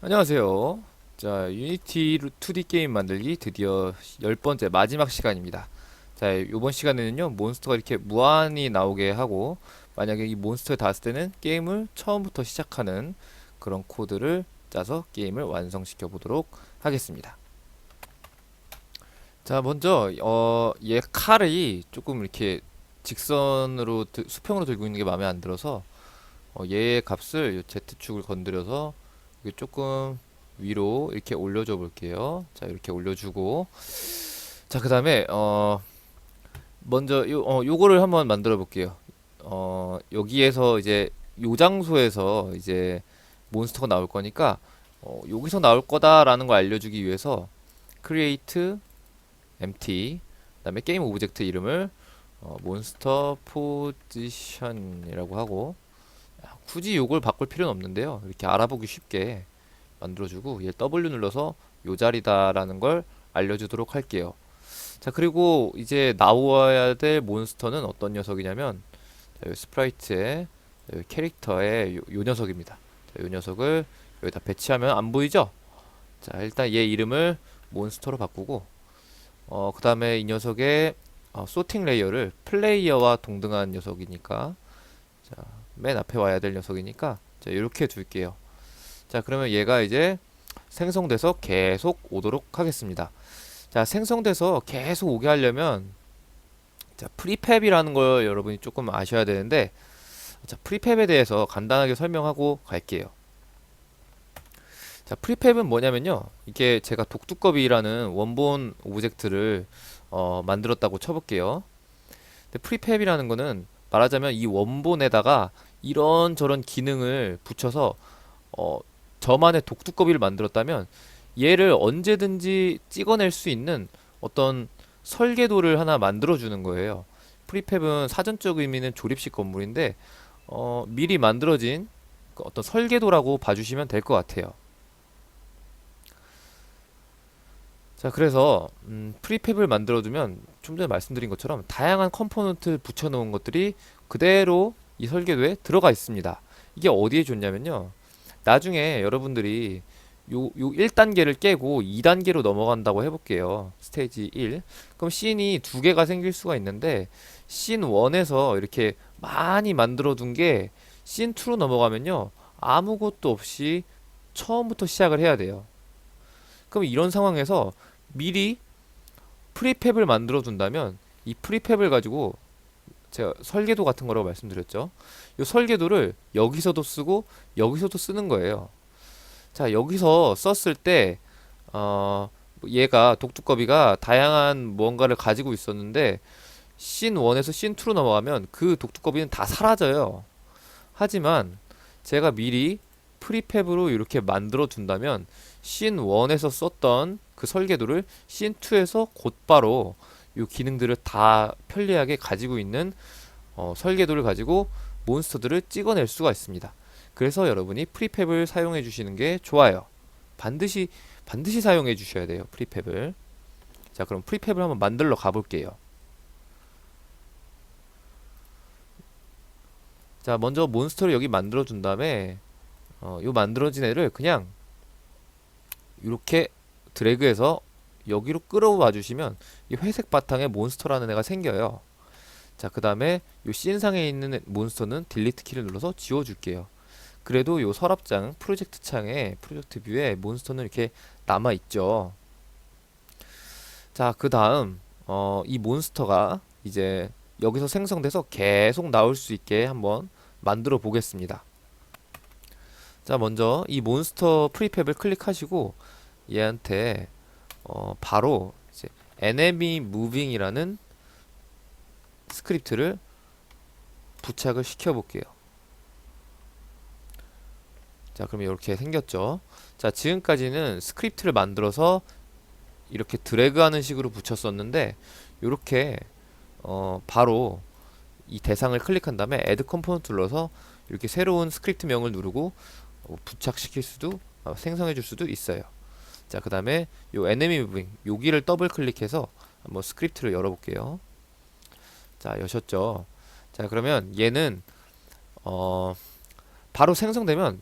안녕하세요. 자, 유니티 2D 게임 만들기 드디어 10번째 마지막 시간입니다. 자, 이번 시간에는요, 몬스터가 이렇게 무한히 나오게 하고, 만약에 이 몬스터에 닿았을 때는 게임을 처음부터 시작하는 그런 코드를 짜서 게임을 완성시켜 보도록 하겠습니다. 자, 먼저, 얘 칼이 조금 이렇게 직선으로, 수평으로 들고 있는 게 마음에 안 들어서, 얘의 값을 요 Z축을 건드려서 이게 조금 위로 이렇게 올려줘 볼게요. 자, 이렇게 올려주고, 자, 그 다음에 먼저 요거를 한번 만들어 볼게요. 여기에서 이제 요 장소에서 이제 몬스터가 나올 거니까 여기서 나올 거다라는 걸 알려주기 위해서 create empty 그다음에 게임 오브젝트 이름을 몬스터 포지션이라고 하고, 굳이 요걸 바꿀 필요는 없는데요. 이렇게 알아보기 쉽게 만들어주고, 얘 W 눌러서 요 자리다라는 걸 알려주도록 할게요. 자, 그리고 이제 나와야 될 몬스터는 어떤 녀석이냐면, 자, 요 스프라이트의 요 캐릭터의 요 녀석입니다. 자, 요 녀석을 여기다 배치하면 안 보이죠? 자, 일단 얘 이름을 몬스터로 바꾸고, 그 다음에 이 녀석의 소팅 레이어를 플레이어와 동등한 녀석이니까, 자, 맨 앞에 와야 될 녀석이니까, 자, 이렇게 둘게요. 자, 그러면 얘가 이제 생성돼서 계속 오도록 하겠습니다. 자, 생성돼서 계속 오게 하려면, 자, 프리팹이라는 걸 여러분이 조금 아셔야 되는데, 자, 프리팹에 대해서 간단하게 설명하고 갈게요. 자, 프리팹은 뭐냐면요, 이게 제가 독두꺼비라는 원본 오브젝트를 만들었다고 쳐볼게요. 근데 프리팹이라는 거는 말하자면 이 원본에다가 이런저런 기능을 붙여서 저만의 독두꺼비를 만들었다면 얘를 언제든지 찍어낼 수 있는 어떤 설계도를 하나 만들어주는 거예요. 프리팹은 사전적 의미는 조립식 건물인데 미리 만들어진 그 어떤 설계도라고 봐주시면 될 것 같아요. 자, 그래서 프리팹을 만들어두면 좀 전에 말씀드린 것처럼 다양한 컴포넌트 붙여놓은 것들이 그대로 이 설계도에 들어가 있습니다. 이게 어디에 좋냐면요, 나중에 여러분들이 요 1단계를 깨고 2단계로 넘어간다고 해볼게요. 스테이지 1. 그럼 씬이 두 개가 생길 수가 있는데, 씬 1에서 이렇게 많이 만들어 둔 게 씬 2로 넘어가면요, 아무것도 없이 처음부터 시작을 해야 돼요. 그럼 이런 상황에서 미리 프리팹을 만들어 둔다면, 이 프리팹을 가지고 제가 설계도 같은 거라고 말씀드렸죠. 이 설계도를 여기서도 쓰고 여기서도 쓰는 거예요. 자, 여기서 썼을 때 얘가 독두꺼비가 다양한 무언가를 가지고 있었는데, 씬 1에서 씬 2로 넘어가면 그 독두꺼비는 다 사라져요. 하지만 제가 미리 프리팹으로 이렇게 만들어 둔다면 씬 1에서 썼던 그 설계도를 씬 2에서 곧바로 이 기능들을 다 편리하게 가지고 있는 설계도를 가지고 몬스터들을 찍어낼 수가 있습니다. 그래서 여러분이 프리팹을 사용해 주시는 게 좋아요. 반드시 사용해 주셔야 돼요, 프리팹을. 자, 그럼 프리팹을 한번 만들러 가볼게요. 자, 먼저 몬스터를 여기 만들어 준 다음에 요 만들어진 애를 그냥 이렇게 드래그해서 여기로 끌어와 주시면 이 회색 바탕에 몬스터라는 애가 생겨요. 자, 그 다음에 요 씬상에 있는 몬스터는 딜리트 키를 눌러서 지워줄게요. 그래도 요 서랍장 프로젝트 창에 프로젝트 뷰에 몬스터는 이렇게 남아있죠. 자, 그 다음 이 몬스터가 이제 여기서 생성돼서 계속 나올 수 있게 한번 만들어 보겠습니다. 자, 먼저 이 몬스터 프리팹을 클릭하시고 얘한테 바로 이제 enemy moving이라는 스크립트를 부착을 시켜 볼게요. 자, 그러면 이렇게 생겼죠. 자, 지금까지는 스크립트를 만들어서 이렇게 드래그하는 식으로 붙였었는데, 이렇게 바로 이 대상을 클릭한 다음에 add component 눌러서 이렇게 새로운 스크립트 명을 누르고 부착시킬 수도 생성해 줄 수도 있어요. 자, 그 다음에 요 enemy moving 여기를 더블 클릭해서 한번 스크립트를 열어볼게요. 자, 여셨죠? 자, 그러면 얘는 어, 바로 생성되면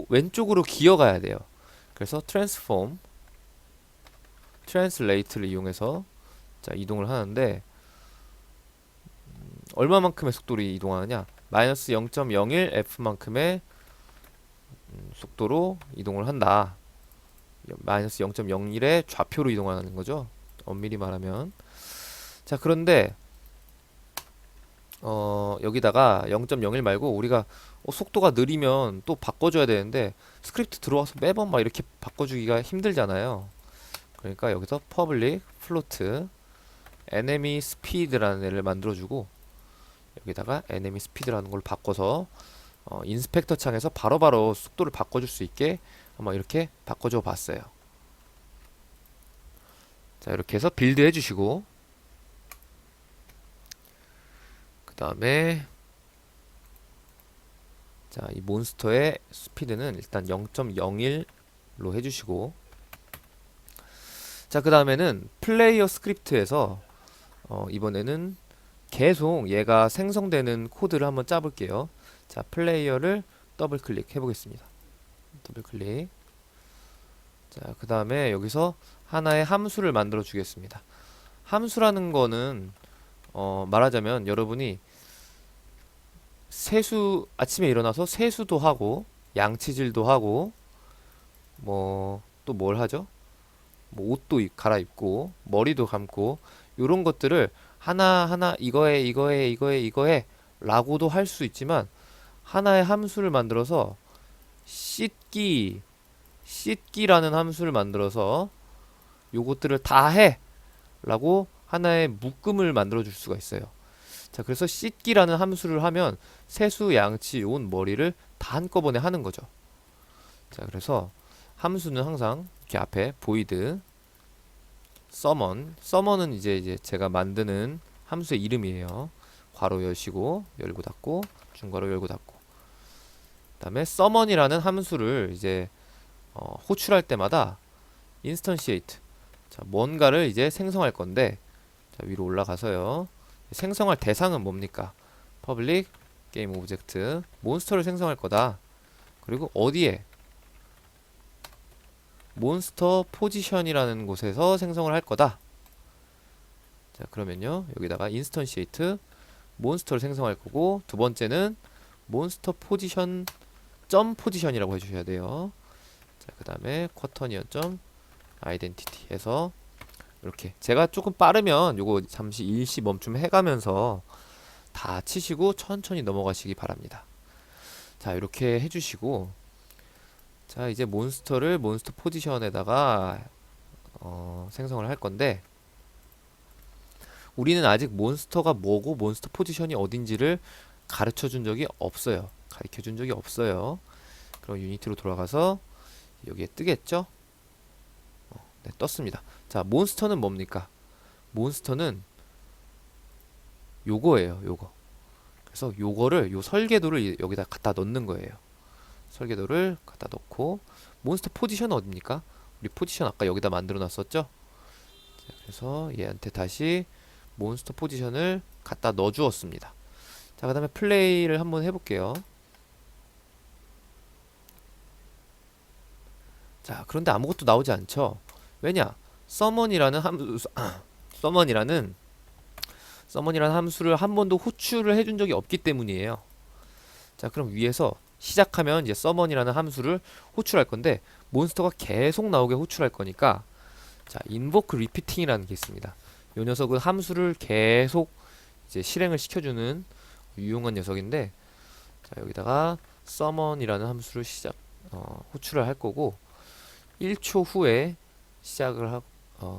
왼쪽으로 기어가야 돼요. 그래서 transform, translate를 이용해서 자, 이동을 하는데 얼마만큼의 속도로 이동하느냐? 마이너스 0.01 f만큼의 속도로 이동을 한다. 마이너스 0.01의 좌표로 이동하는 거죠. 엄밀히 말하면. 자, 그런데 여기다가 0.01 말고 우리가 속도가 느리면 또 바꿔줘야 되는데 스크립트 들어와서 매번 막 이렇게 바꿔주기가 힘들잖아요. 그러니까 여기서 public float enemy speed라는 애를 만들어주고 여기다가 enemy speed라는 걸 바꿔서 인스펙터 창에서 바로바로 속도를 바꿔줄 수 있게 한번 이렇게 바꿔줘 봤어요. 자, 이렇게 해서 빌드 해주시고 그 다음에 자, 이 몬스터의 스피드는 일단 0.01로 해주시고 자, 그 다음에는 플레이어 스크립트에서 이번에는 계속 얘가 생성되는 코드를 한번 짜볼게요. 자, 플레이어를 더블 클릭 해보겠습니다. 더블 클릭. 자, 그 다음에 여기서 하나의 함수를 만들어 주겠습니다. 함수라는 거는 말하자면 여러분이 세수 아침에 일어나서 세수도 하고 양치질도 하고 뭐 또 뭘 하죠? 뭐 옷도 갈아입고 머리도 감고 요런 것들을 하나하나 이거에 라고도 할 수 있지만 하나의 함수를 만들어서 씻기라는 함수를 만들어서 요것들을 다 해 라고 하나의 묶음을 만들어 줄 수가 있어요. 자, 그래서 씻기라는 함수를 하면 세수, 양치, 옷, 머리를 다 한꺼번에 하는 거죠. 자, 그래서 함수는 항상 이렇게 앞에 void summon은 이제 제가 만드는 함수의 이름이에요. 괄호 여시고 열고 닫고 중괄호 열고 닫고 그다음에 summon이라는 함수를 이제 호출할 때마다 instantiate 자, 뭔가를 이제 생성할 건데 자, 위로 올라가서요. 생성할 대상은 뭡니까? public game object 몬스터를 생성할 거다. 그리고 어디에? 몬스터 포지션이라는 곳에서 생성을 할 거다. 자, 그러면요. 여기다가 instantiate 몬스터를 생성할 거고 두 번째는 몬스터 포지션 점 포지션이라고 해주셔야 돼요. 자, 그 다음에 quaternion 점 identity 해서 이렇게 제가 조금 빠르면 요거 잠시 일시 멈춤 해가면서 다 치시고 천천히 넘어가시기 바랍니다. 자, 이렇게 해주시고 자, 이제 몬스터를 몬스터 포지션에다가 생성을 할 건데 우리는 아직 몬스터가 뭐고 몬스터 포지션이 어딘지를 가르쳐 준 적이 없어요. 가르쳐 준 적이 없어요. 그럼 유니티로 돌아가서 여기에 뜨겠죠? 네, 떴습니다. 자, 몬스터는 뭡니까? 몬스터는 요거예요, 요거. 그래서 요거를, 요 설계도를 여기다 갖다 넣는 거예요. 설계도를 갖다 넣고, 몬스터 포지션은 어딥니까? 우리 포지션 아까 여기다 만들어 놨었죠? 자, 그래서 얘한테 다시 몬스터 포지션을 갖다 넣어 주었습니다. 자, 그 다음에 플레이를 한번 해볼게요. 자, 그런데 아무것도 나오지 않죠? 왜냐? summon이라는 함수를 한 번도 호출을 해준 적이 없기 때문이에요. 자, 그럼 위에서 시작하면 이제 summon이라는 함수를 호출할 건데 몬스터가 계속 나오게 호출할 거니까 자, invoke repeating이라는 게 있습니다. 이 녀석은 함수를 계속 이제 실행을 시켜주는 유용한 녀석인데 자, 여기다가 summon이라는 함수를 호출을 할 거고 1초 후에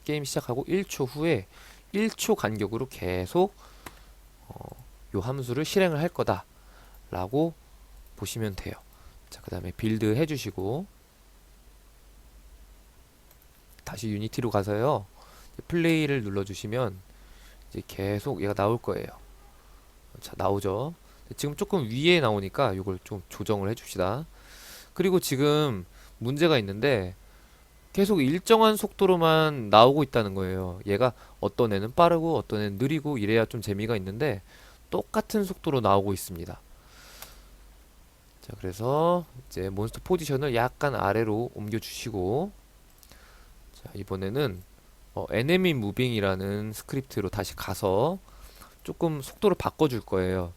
게임 시작하고 1초 후에 1초 간격으로 계속 요 함수를 실행을 할 거다 라고 보시면 돼요. 자, 그 다음에 빌드 해주시고 다시 유니티로 가서요 플레이를 눌러주시면 이제 계속 얘가 나올 거예요. 자, 나오죠. 지금 조금 위에 나오니까 이걸 좀 조정을 해줍시다. 그리고 지금 문제가 있는데 계속 일정한 속도로만 나오고 있다는 거예요. 얘가 어떤 애는 빠르고 어떤 애는 느리고 이래야 좀 재미가 있는데 똑같은 속도로 나오고 있습니다. 자, 그래서 이제 몬스터 포지션을 약간 아래로 옮겨 주시고, 자, 이번에는 enemy moving이라는 스크립트로 다시 가서 조금 속도를 바꿔 줄 거예요.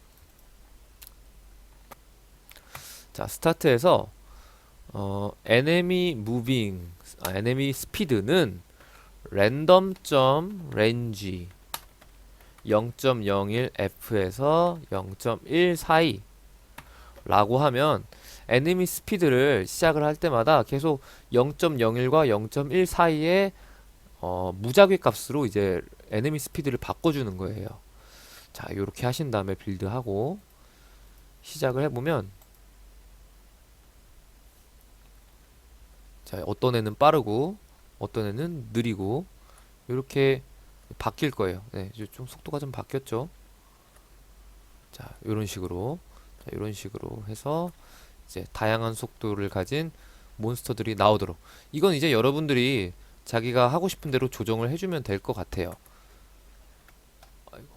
자, 스타트에서 enemy moving, enemy speed는 random.range 0.01f에서 0.1 사이 라고 하면 enemy speed를 시작을 할 때마다 계속 0.01과 0.1 사이에 무작위 값으로 이제 enemy speed를 바꿔주는 거예요. 자, 이렇게 하신 다음에 빌드하고 시작을 해보면, 자, 어떤 애는 빠르고 어떤 애는 느리고 이렇게 바뀔 거예요. 네, 이제 좀 속도가 좀 바뀌었죠. 자, 이런 식으로, 자, 이런 식으로 해서 이제 다양한 속도를 가진 몬스터들이 나오도록, 이건 이제 여러분들이 자기가 하고 싶은 대로 조정을 해주면 될 것 같아요. 아이고.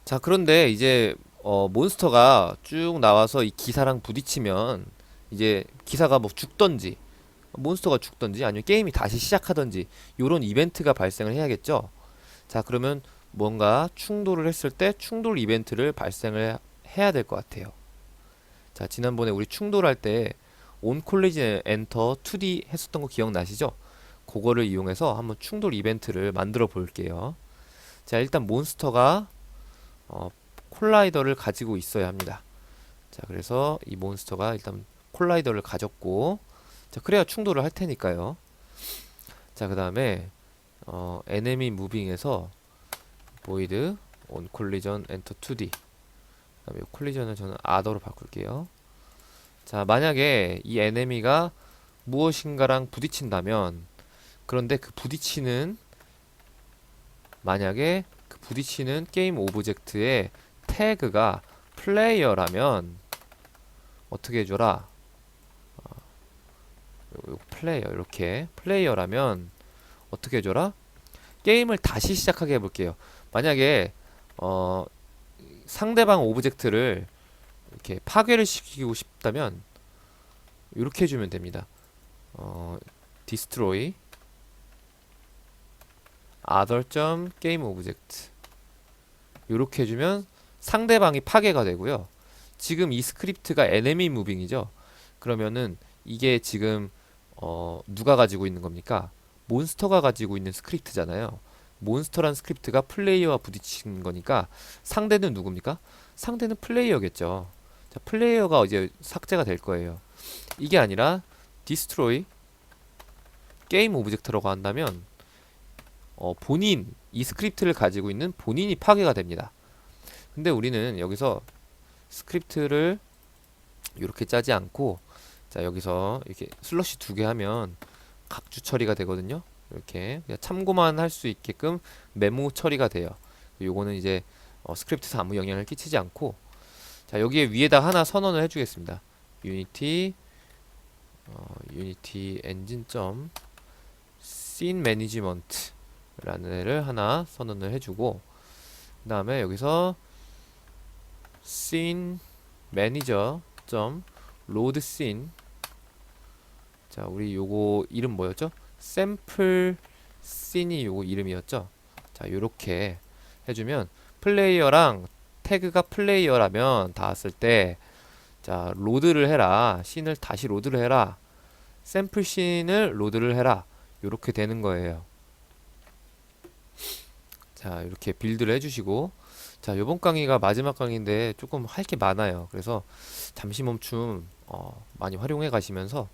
자, 그런데 이제 몬스터가 쭉 나와서 이 기사랑 부딪히면 이제 기사가 뭐 죽던지 몬스터가 죽던지 아니면 게임이 다시 시작하던지 요런 이벤트가 발생을 해야겠죠. 자, 그러면 뭔가 충돌을 했을 때 충돌 이벤트를 발생을 해야 될 것 같아요. 자, 지난번에 우리 충돌할 때 온 콜리전 엔터 2D 했었던 거 기억나시죠? 그거를 이용해서 한번 충돌 이벤트를 만들어 볼게요. 자, 일단 몬스터가 콜라이더를 가지고 있어야 합니다. 자, 그래서 이 몬스터가 일단 콜라이더를 가졌고, 자, 그래야 충돌을 할 테니까요. 자, 그 다음에 enemy moving에서 void on collision enter 2D, 그다음에 콜리전을 저는 other로 바꿀게요. 자, 만약에 이 enemy가 무엇인가랑 부딪힌다면, 그런데 만약에 그 부딪히는 게임 오브젝트의 태그가 플레이어라면 어떻게 해줘라? 플레이어, 이렇게 플레이어라면 어떻게 해줘라? 게임을 다시 시작하게 해볼게요. 만약에 상대방 오브젝트를 이렇게 파괴를 시키고 싶다면 이렇게 해주면 됩니다. destroy other game object, 이렇게 해주면 상대방이 파괴가 되고요. 지금 이 스크립트가 enemy moving이죠. 그러면은 이게 지금 누가 가지고 있는 겁니까? 몬스터가 가지고 있는 스크립트잖아요. 몬스터란 스크립트가 플레이어와 부딪히는 거니까 상대는 누굽니까? 상대는 플레이어겠죠. 자, 플레이어가 이제 삭제가 될 거예요. 이게 아니라 destroy 게임 오브젝트라고 한다면 이 스크립트를 가지고 있는 본인이 파괴가 됩니다. 근데 우리는 여기서 스크립트를 이렇게 짜지 않고, 자, 여기서 이렇게 슬러시 2개 하면 각주 처리가 되거든요. 이렇게 그냥 참고만 할 수 있게끔 메모 처리가 돼요. 요거는 이제 스크립트에서 아무 영향을 끼치지 않고, 자, 여기에 위에다 하나 선언을 해주겠습니다. 유니티 엔진 씬 매니지먼트 라는 애를 하나 선언을 해주고, 그 다음에 여기서 씬 매니저 로드 씬, 자, 우리 요거 이름 뭐였죠? 샘플 씬이 요거 이름이었죠? 자, 요렇게 해주면 플레이어랑 태그가 플레이어라면 닿았을 때, 자, 로드를 해라, 씬을 다시 로드를 해라, 샘플 씬을 로드를 해라, 요렇게 되는 거예요. 자, 이렇게 빌드를 해주시고, 자, 요번 강의가 마지막 강의인데 조금 할 게 많아요. 그래서 잠시 멈춤 많이 활용하시면서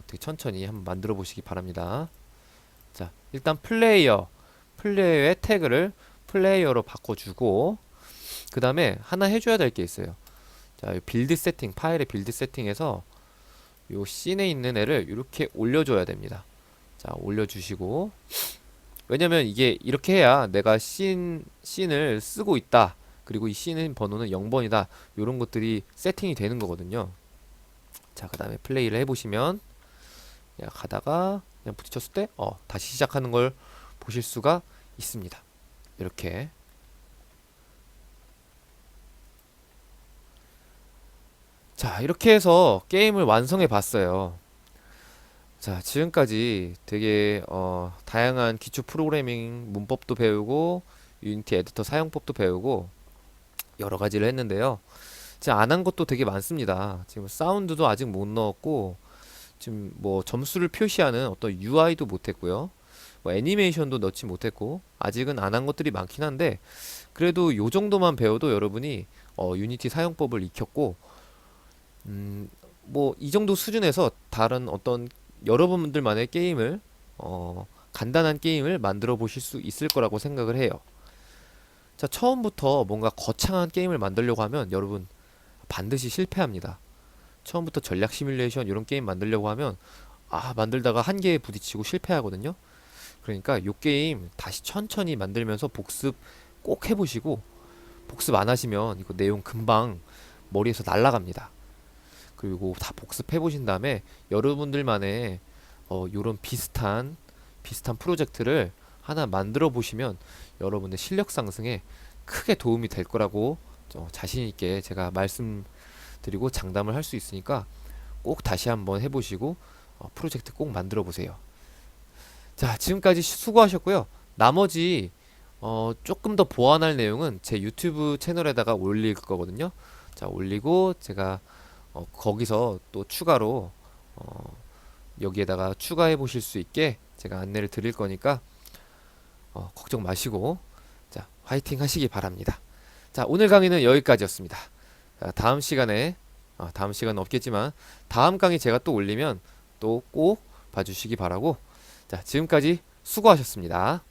되게 천천히 한번 만들어 보시기 바랍니다. 자, 일단 플레이어의 태그를 플레이어로 바꿔주고, 그 다음에 하나 해줘야 될 게 있어요. 자, 빌드 세팅, 파일의 빌드 세팅에서 요 씬에 있는 애를 이렇게 올려줘야 됩니다. 자, 올려주시고, 왜냐면 이게 이렇게 해야 내가 씬을 쓰고 있다, 그리고 이 씬 번호는 0번이다, 요런 것들이 세팅이 되는 거거든요. 자, 그 다음에 플레이를 해보시면 그냥 가다가 그냥 부딪혔을 때 다시 시작하는 걸 보실 수가 있습니다. 이렇게. 자, 이렇게 해서 게임을 완성해 봤어요. 자, 지금까지 되게 다양한 기초 프로그래밍 문법도 배우고 유니티 에디터 사용법도 배우고 여러 가지를 했는데요. 제가 안 한 것도 되게 많습니다. 지금 사운드도 아직 못 넣었고 지금 뭐 점수를 표시하는 어떤 UI도 못했고요. 뭐 애니메이션도 넣지 못했고 아직은 안 한 것들이 많긴 한데 그래도 요 정도만 배워도 여러분이 유니티 사용법을 익혔고 뭐 이 정도 수준에서 다른 어떤 여러분들만의 게임을 간단한 게임을 만들어 보실 수 있을 거라고 생각을 해요. 자, 처음부터 뭔가 거창한 게임을 만들려고 하면 여러분 반드시 실패합니다. 처음부터 전략 시뮬레이션 이런 게임 만들려고 하면 만들다가 한계에 부딪히고 실패하거든요. 그러니까 요 게임 다시 천천히 만들면서 복습 꼭 해보시고 복습 안 하시면 이거 내용 금방 머리에서 날아갑니다. 그리고 다 복습해 보신 다음에 여러분들만의 요런 비슷한 프로젝트를 하나 만들어 보시면 여러분의 실력 상승에 크게 도움이 될 거라고 자신 있게 제가 말씀드리고 장담을 할 수 있으니까 꼭 다시 한번 해보시고 프로젝트 꼭 만들어 보세요. 자, 지금까지 수고하셨고요. 나머지 조금 더 보완할 내용은 제 유튜브 채널에다가 올릴 거거든요. 자, 올리고 제가 거기서 또 추가로 여기에다가 추가해 보실 수 있게 제가 안내를 드릴 거니까 걱정 마시고 자, 화이팅 하시기 바랍니다. 자, 오늘 강의는 여기까지였습니다. 자, 다음 시간은 없겠지만 다음 강의 제가 또 올리면 또 꼭 봐주시기 바라고 자, 지금까지 수고하셨습니다.